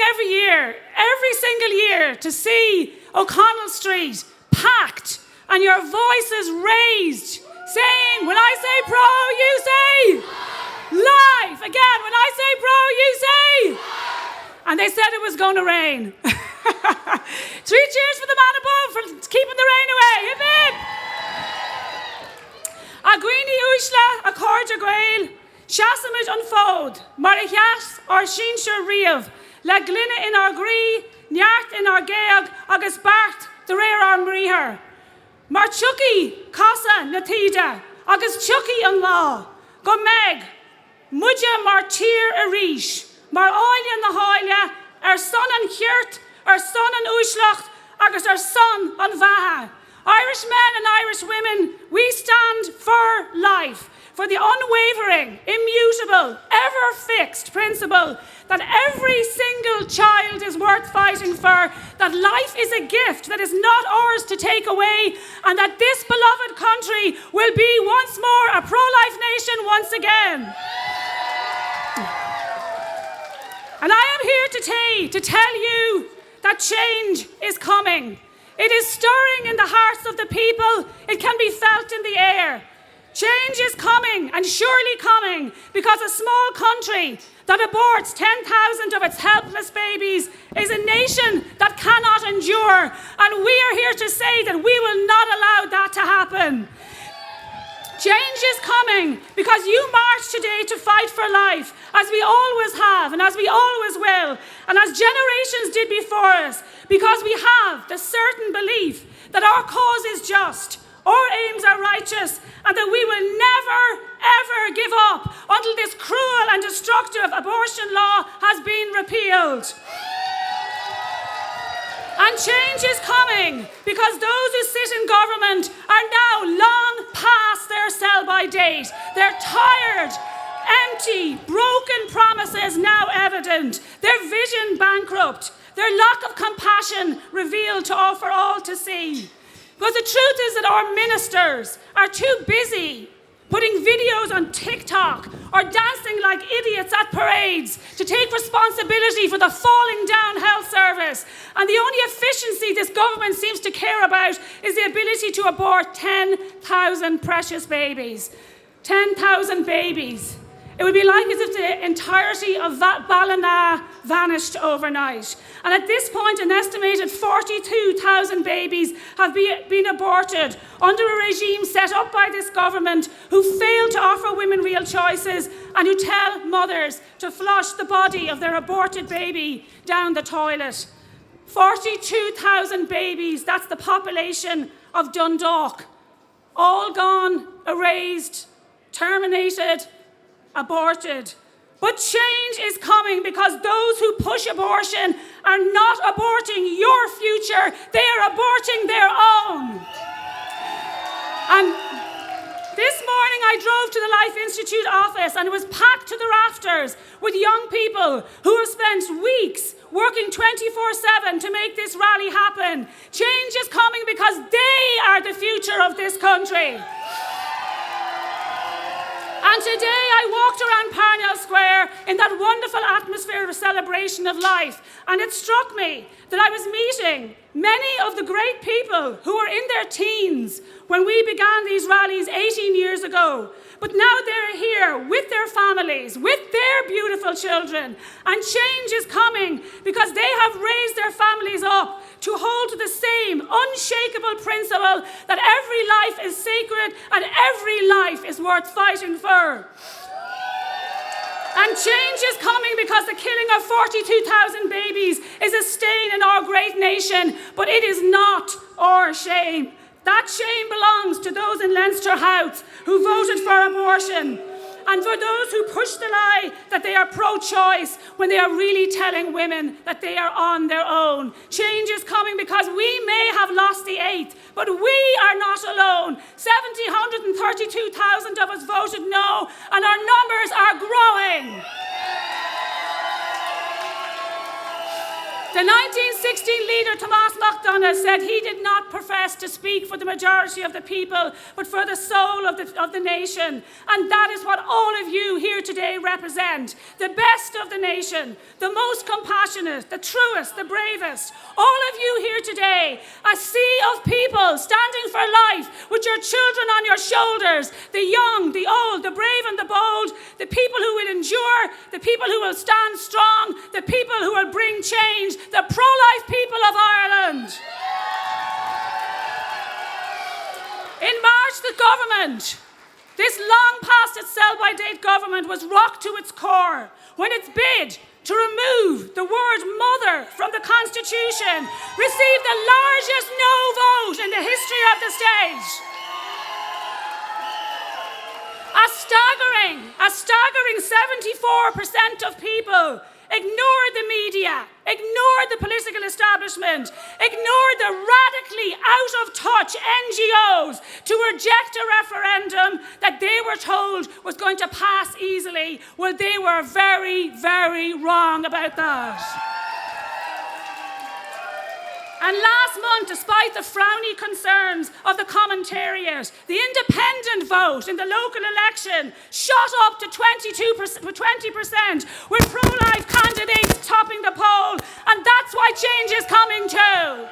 every single year, to see O'Connell Street packed and your voices raised, saying, when I say pro, you say life. Again, when I say pro, you say. And they said it was going to rain. 3 cheers for the man above for keeping the rain away. Hip hip. A Greenie Ushla, a Corja Grail, Shasamid Unfold, Marichas or Sheensher Riav, La Glina in our Gree, Nyart in our Gaag, August Bart, the rare arm Rihar. Marchuki, Casa, Natija, August Chucky and Law, Gomeg, Mudja Martir Arish, Mar Oilya na Hoilya, our son and Hirt, our son and Ushlacht, August our son and Vaha. Irish men and Irish women, we stand for life, for the unwavering, immutable, ever-fixed principle that every single child is worth fighting for, that life is a gift that is not ours to take away, and that this beloved country will be once more a pro-life nation once again. And I am here today to tell you that change is coming. It is stirring in the hearts of the people. It can be felt in the air. Change is coming, and surely coming, because a small country that aborts 10,000 of its helpless babies is a nation that cannot endure. And we are here to say that we will not allow that to happen. Change is coming because you march today to fight for life, as we always have and as we always will, and as generations did before us, because we have the certain belief that our cause is just, our aims are righteous, and that we will never, ever give up until this cruel and destructive abortion law has been repealed. And change is coming because those who sit in government are now long past their sell-by date. They're tired, empty, broken promises now evident. Their vision bankrupt. Their lack of compassion revealed to all for all to see. Because the truth is that our ministers are too busy putting videos on TikTok or dancing like idiots at parades to take responsibility for the falling down health service. And the only efficiency this government seems to care about is the ability to abort 10,000 precious babies. 10,000 babies. It would be like as if the entirety of Ballina vanished overnight. And at this point, an estimated 42,000 babies have been aborted under a regime set up by this government who fail to offer women real choices and who tell mothers to flush the body of their aborted baby down the toilet. 42,000 babies, that's the population of Dundalk. All gone, erased, terminated, aborted. But change is coming because those who push abortion are not aborting your future, they are aborting their own. And this morning I drove to the Life Institute office and it was packed to the rafters with young people who have spent weeks working 24/7 to make this rally happen. Change is coming because they are the future of this country. And today I walked around Parnell Square in that wonderful atmosphere of celebration of life, and it struck me that I was meeting many of the great people who were in their teens when we began these rallies 18 years ago. But now they're here with their families, with their beautiful children, and change is coming because they have raised their families up to hold to the same unshakable principle that every life is sacred and every life is worth fighting for. And change is coming because the killing of 42,000 babies is a stain in our great nation, but it is not our shame. That shame belongs to those in Leinster House who voted for abortion, and for those who push the lie that they are pro-choice when they are really telling women that they are on their own. Change is coming because we may have lost the 8th, but we are not alone. 132,000 of us voted no, and our numbers are growing. The 1916 leader Tomás Mac Donagh said he did not profess to speak for the majority of the people, but for the soul of the nation. And that is what all of you here today represent. The best of the nation, the most compassionate, the truest, the bravest. All of you here today, a sea of people standing for life with your children on your shoulders, the young, the old, the brave and the bold, the people who will endure, the people who will stand strong, the people who will bring change, the pro-life people of Ireland. In March, the government, this long past its sell-by-date government, was rocked to its core when its bid to remove the word mother from the Constitution received the largest no vote in the history of the state. A staggering 74% of people ignored the media, ignored the political establishment, ignored the radically out-of-touch NGOs to reject a referendum that they were told was going to pass easily. Well, they were very, very wrong about that. And last month, despite the frowny concerns of the commentariat, the independent vote in the local election shot up to 20%, with pro-life candidates topping the poll. And that's why change is coming too.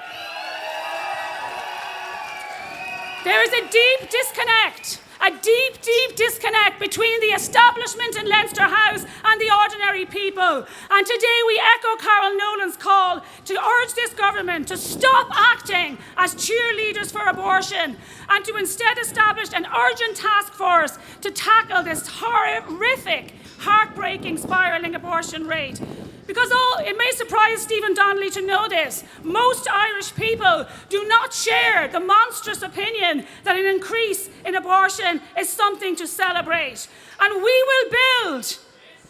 There is a deep disconnect. A deep, deep disconnect between the establishment in Leinster House and the ordinary people. And today we echo Carol Nolan's call to urge this government to stop acting as cheerleaders for abortion and to instead establish an urgent task force to tackle this horrific, heartbreaking, spiralling abortion rate. Because it may surprise Stephen Donnelly to know this, most Irish people do not share the monstrous opinion that an increase in abortion is something to celebrate. And we will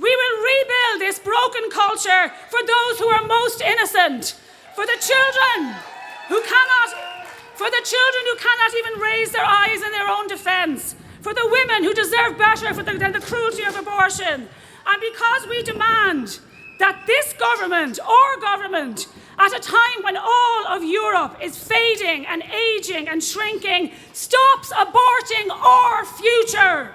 rebuild this broken culture for those who are most innocent, for the children who cannot even raise their eyes in their own defence, for the women who deserve better than the cruelty of abortion. And because we demand that this government, our government, at a time when all of Europe is fading and aging and shrinking, stops aborting our future.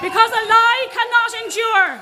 Because a lie cannot endure.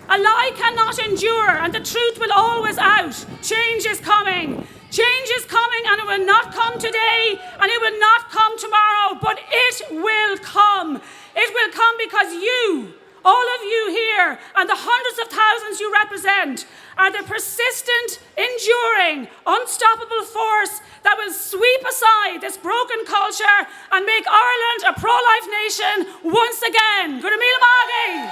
A lie cannot endure, and the truth will always out. Change is coming. Change is coming, and it will not come today, and it will not come tomorrow, but it will come. It will come because you, all of you here, and the hundreds of thousands you represent, are the persistent, enduring, unstoppable force that will sweep aside this broken culture and make Ireland a pro-life nation once again. Gurmila Magi!